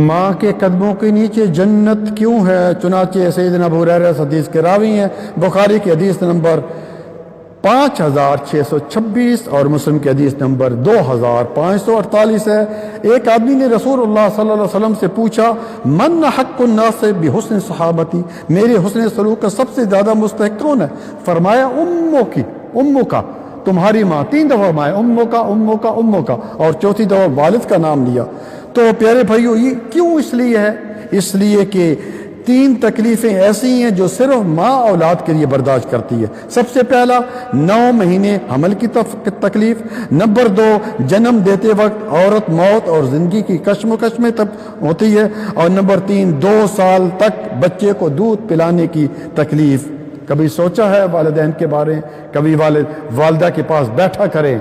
ماں کے قدموں کے نیچے جنت کیوں ہے؟ چنانچہ سیدنا ابو ہریرہ حدیث کے راوی ہیں، بخاری کی حدیث نمبر 5626 اور مسلم کی حدیث نمبر 2548 ہے۔ ایک آدمی نے رسول اللہ صلی اللہ علیہ وسلم سے پوچھا، من حق الناس بحسن صحابتی، میرے حسن سلوک کا سب سے زیادہ مستحق کون ہے؟ فرمایا امو کا، تمہاری ماں۔ 3 دفعہ فرمایا امو کا، اور چوتھی دفعہ والد کا نام لیا۔ تو پیارے بھائیو، یہ کیوں اس لیے ہے؟ اس لیے کہ 3 تکلیفیں ایسی ہیں جو صرف ماں اولاد کے لیے برداشت کرتی ہے۔ سب سے پہلا 9 مہینے حمل کی تکلیف، نمبر 2 جنم دیتے وقت عورت موت اور زندگی کی کشمکش میں ہوتی ہے، اور نمبر 3 2 سال تک بچے کو دودھ پلانے کی تکلیف۔ کبھی سوچا ہے والدین کے بارے؟ کبھی والدہ کے پاس بیٹھا کریں